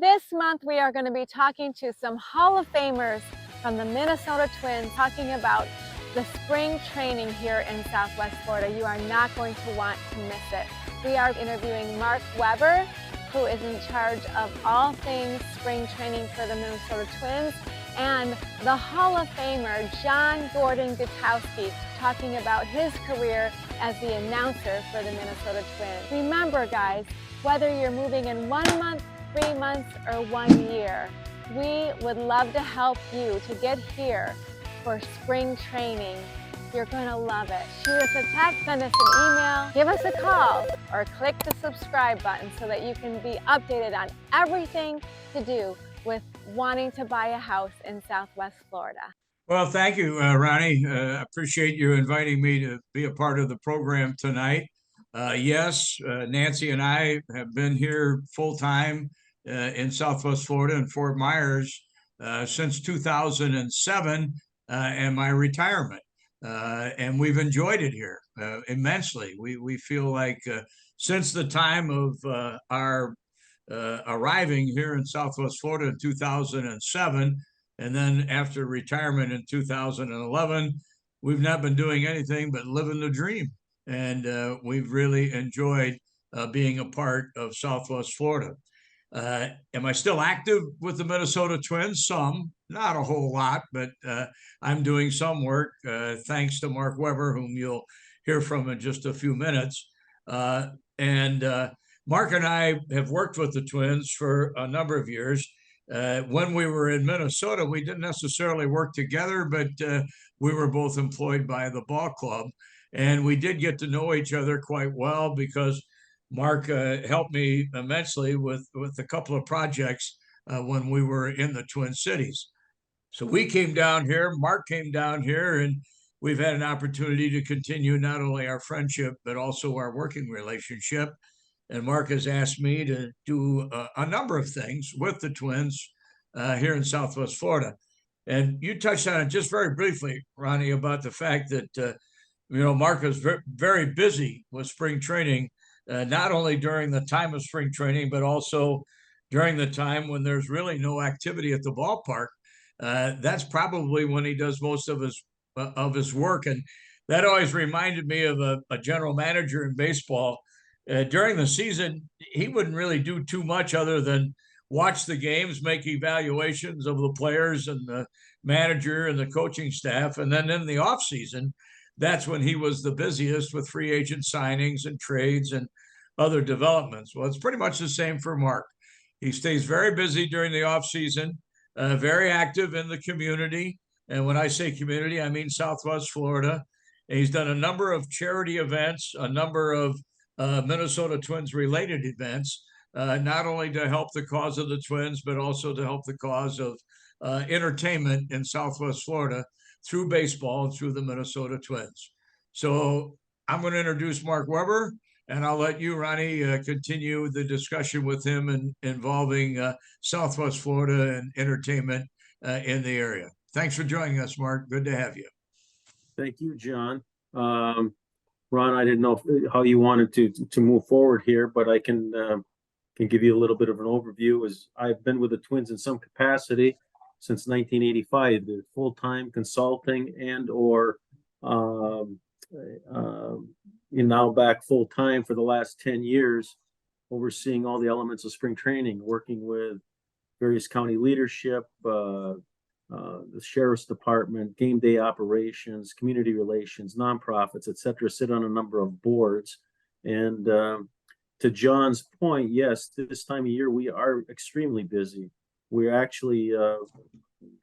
This month, we are going to be talking to some Hall of Famers from the Minnesota Twins, talking about the spring training here in Southwest Florida. You are not going to want to miss it. We are interviewing Mark Weber, who is in charge of all things spring training for the Minnesota Twins, and the Hall of Famer, John Gordon Gutowski, talking about his career as the announcer for the Minnesota Twins. Remember, guys, whether you're moving in 1 month, 3 months, or 1 year, we would love to help you to get here for spring training. You're going to love it. Shoot us a text, send us an email, give us a call, or click the subscribe button so that you can be updated on everything to do with wanting to buy a house in Southwest Florida. Well, thank you, Ronnie. I appreciate you inviting me to be a part of the program tonight. Yes, Nancy and I have been here full-time in Southwest Florida in Fort Myers since 2007 and my retirement. And we've enjoyed it here immensely. We feel like since the time of our arriving here in Southwest Florida in 2007, and then after retirement in 2011, we've not been doing anything but living the dream. And we've really enjoyed being a part of Southwest Florida. Am I still active with the Minnesota Twins? Some, not a whole lot, but I'm doing some work thanks to Mark Weber, whom you'll hear from in just a few minutes. Mark and I have worked with the Twins for a number of years. When we were in Minnesota, we didn't necessarily work together, but we were both employed by the ball club. And we did get to know each other quite well because Mark helped me immensely with a couple of projects when we were in the Twin Cities. So we came down here, Mark came down here, and we've had an opportunity to continue not only our friendship, but also our working relationship. And Mark has asked me to do a number of things with the Twins here in Southwest Florida. And you touched on it just very briefly, Ronnie, about the fact that, Mark is very busy with spring training, not only during the time of spring training, but also during the time when there's really no activity at the ballpark. That's probably when he does most of his work. And that always reminded me of a general manager in baseball. During the season, he wouldn't really do too much other than watch the games, make evaluations of the players and the manager and the coaching staff. And then in the off season, that's when he was the busiest with free agent signings and trades and other developments. Well, it's pretty much the same for Mark. He stays very busy during the off season, very active in the community. And when I say community, I mean Southwest Florida. And he's done a number of charity events, a number of Minnesota Twins related events, not only to help the cause of the Twins, but also to help the cause of entertainment in Southwest Florida through baseball and through the Minnesota Twins. So I'm going to introduce Mark Weber, and I'll let you, Ronnie, continue the discussion with him involving Southwest Florida and entertainment in the area. Thanks for joining us, Mark. Good to have you. Thank you, John. Ron, I didn't know how you wanted to move forward here, but I can give you a little bit of an overview. As I've been with the Twins in some capacity since 1985, the full-time consulting and or now back full-time for the last 10 years, overseeing all the elements of spring training, working with various county leadership, the sheriff's department, game day operations, community relations, nonprofits, et cetera, sit on a number of boards. And to John's point, yes, this time of year, we are extremely busy. We actually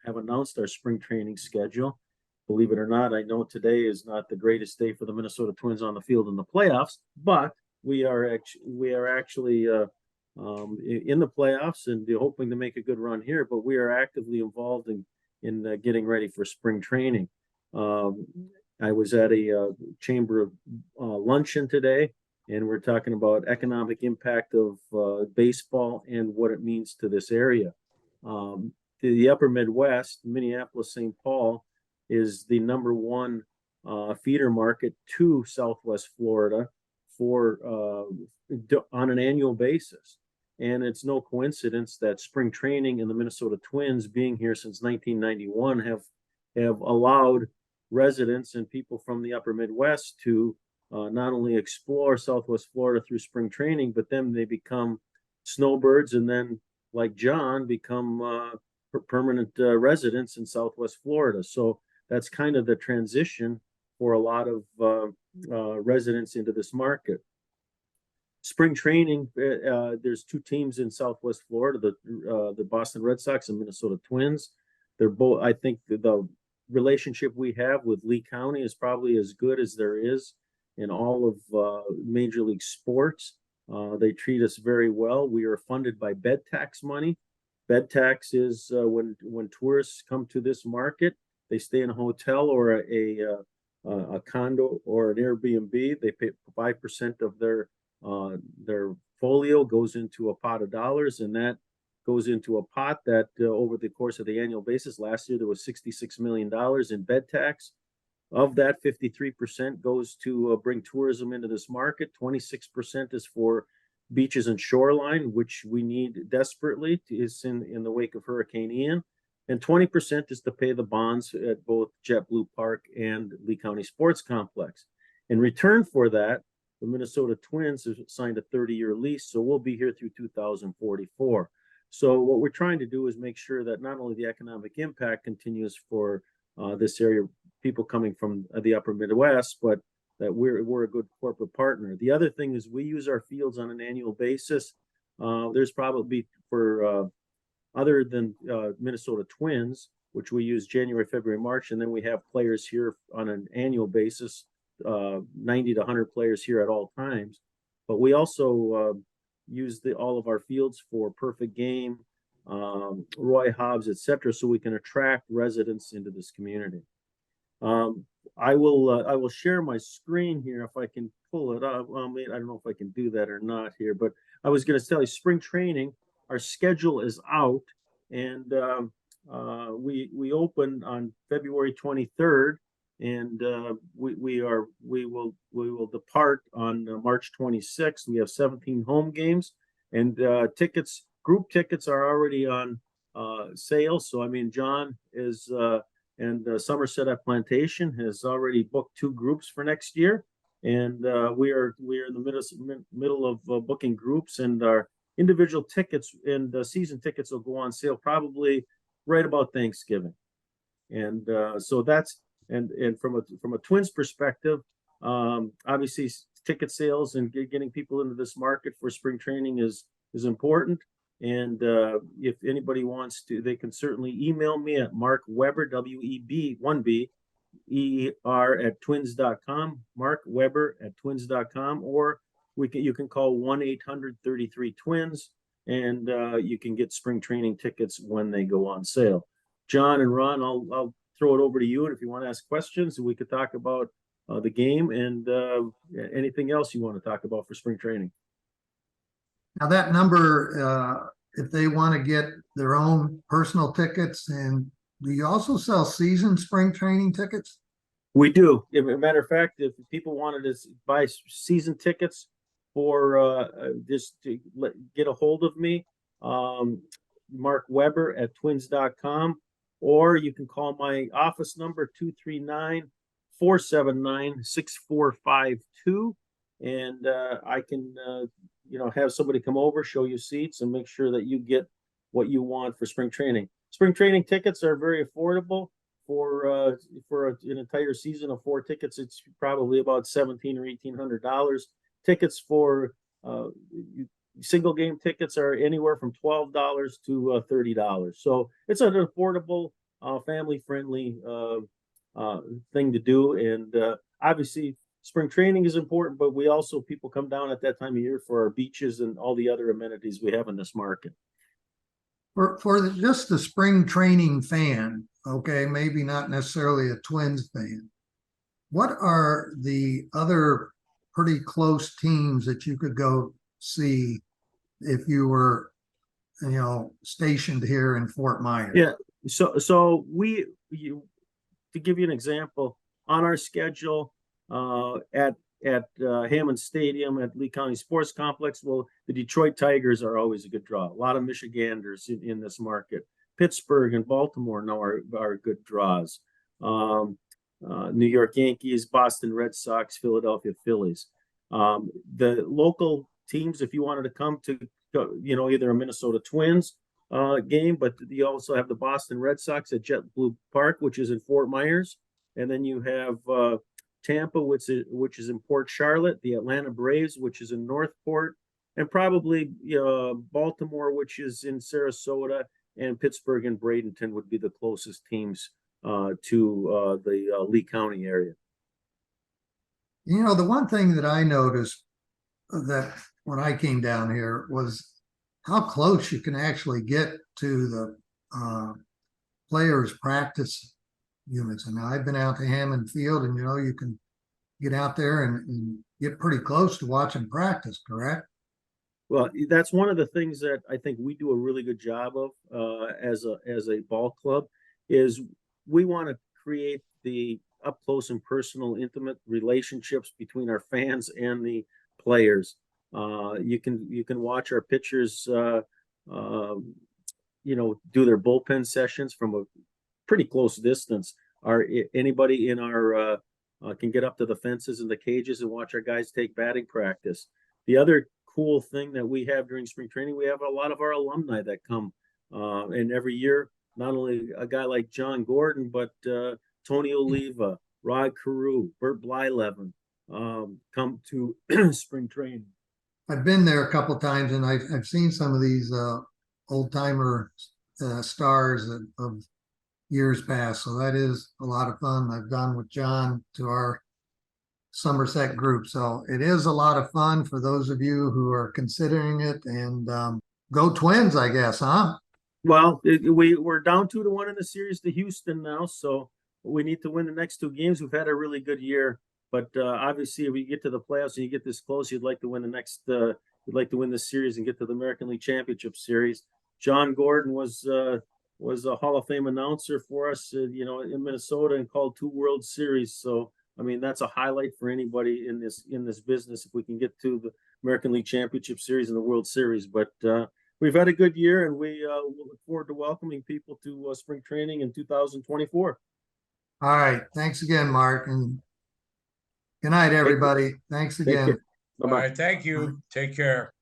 have announced our spring training schedule. Believe it or not, I know today is not the greatest day for the Minnesota Twins on the field in the playoffs, but we are actually in the playoffs and hoping to make a good run here. But we are actively involved in getting ready for spring training. I was at a chamber of luncheon today, and we're talking about economic impact of baseball and what it means to this area. The upper Midwest, Minneapolis, St. Paul, is the #1 feeder market to Southwest Florida for on an annual basis. And it's no coincidence that spring training and the Minnesota Twins being here since 1991 have allowed residents and people from the upper Midwest to not only explore Southwest Florida through spring training, but then they become snowbirds, and then, like John, become permanent residents in Southwest Florida. So that's kind of the transition for a lot of residents into this market. Spring training, there's two teams in Southwest Florida, the Boston Red Sox and Minnesota Twins. They're both, I think the relationship we have with Lee County is probably as good as there is in all of Major League sports. They treat us very well. We are funded by bed tax money. Bed tax is when tourists come to this market, they stay in a hotel or a condo or an Airbnb. They pay 5% of their folio goes into a pot of dollars, and that goes into a pot that over the course of the annual basis, last year there was $66 million in bed tax. Of that, 53% goes to bring tourism into this market. 26% is for beaches and shoreline, which we need desperately, is in the wake of Hurricane Ian. And 20% is to pay the bonds at both JetBlue Park and Lee County Sports Complex. In return for that, the Minnesota Twins have signed a 30-year lease, so we'll be here through 2044. So what we're trying to do is make sure that not only the economic impact continues for this area, people coming from the upper Midwest, but that we're a good corporate partner. The other thing is we use our fields on an annual basis. There's probably for other than Minnesota Twins, which we use January, February, March, and then we have players here on an annual basis, 90 to 100 players here at all times. But we also use all of our fields for Perfect Game, Roy Hobbs, etc., so we can attract residents into this community. I will share my screen here if I can pull it up. Well, I don't know if I can do that or not here, but I was going to tell you, spring training, our schedule is out, and we open on February 23rd, and we will depart on March 26th. We have 17 home games, and group tickets are already on sale. So I mean, John is and Somerset at Plantation has already booked 2 groups for next year, and we are in the middle of booking groups, and our individual tickets and season tickets will go on sale probably right about Thanksgiving. And so that's and from a Twins perspective, obviously ticket sales and getting people into this market for spring training is important. And if anybody wants to, they can certainly email me at Mark Weber, W-E-B, 1-B-E-R at twins.com, Mark Weber at twins.com, or you can call 1-800-33-TWINS, and you can get spring training tickets when they go on sale. John and Ron, I'll throw it over to you, and if you want to ask questions, we could talk about the game and anything else you want to talk about for spring training. Now that number, if they want to get their own personal tickets, and do you also sell season spring training tickets? We do. As a matter of fact, if people wanted to buy season tickets for just to get a hold of me, Mark Weber at twins.com, or you can call my office number 239-479-6452, and I can have somebody come over, show you seats, and make sure that you get what you want for spring training. Spring training tickets are very affordable. For an entire season of 4 tickets, it's probably about $1,700 or $1,800. Tickets for single game tickets are anywhere from $12 to $30. So it's an affordable, family-friendly thing to do. And obviously, spring training is important, but people come down at that time of year for our beaches and all the other amenities we have in this market. For just the spring training fan, okay, maybe not necessarily a Twins fan, what are the other pretty close teams that you could go see if you were, stationed here in Fort Myers? Yeah. So to give you an example, on our schedule, at at Hammond Stadium at Lee County Sports Complex. Well, the Detroit Tigers are always a good draw. A lot of Michiganders in this market. Pittsburgh and Baltimore now are good draws. New York Yankees, Boston Red Sox, Philadelphia Phillies. The local teams, if you wanted to come to, either a Minnesota Twins game, but you also have the Boston Red Sox at JetBlue Park, which is in Fort Myers. And then you have Tampa, which is in Port Charlotte, the Atlanta Braves, which is in Northport, and probably Baltimore, which is in Sarasota, and Pittsburgh and Bradenton would be the closest teams to the Lee County area. The one thing that I noticed that when I came down here was how close you can actually get to the players' practice units. And I've been out to Hammond Field, and you can get out there and get pretty close to watching practice, correct? Well, that's one of the things that I think we do a really good job of as a ball club, is we want to create the up close and personal, intimate relationships between our fans and the players. You can watch our pitchers, do their bullpen sessions from a pretty close distance. Anybody in our can get up to the fences and the cages and watch our guys take batting practice. The other cool thing that we have during spring training, we have a lot of our alumni that come, and every year, not only a guy like John Gordon, but Tony Oliva, Rod Carew, Bert Blyleven come to spring training. I've been there a couple times, and I've seen some of these old timer stars of years past. So that is a lot of fun. I've gone with John to our Somerset group. So it is a lot of fun for those of you who are considering it. And go Twins, I guess, huh? Well, we're down 2-1 in the series to Houston now, so we need to win the next 2 games. We've had a really good year, but obviously, if we get to the playoffs and you get this close, you'd like to win you'd like to win the series and get to the American League Championship Series. John Gordon was a Hall of Fame announcer for us, in Minnesota, and called 2 World Series. So, I mean, that's a highlight for anybody in this business if we can get to the American League Championship Series and the World Series. But we've had a good year, and we will look forward to welcoming people to spring training in 2024. All right. Thanks again, Mark. And good night, everybody. Thanks again. All right. Thank you. Take care.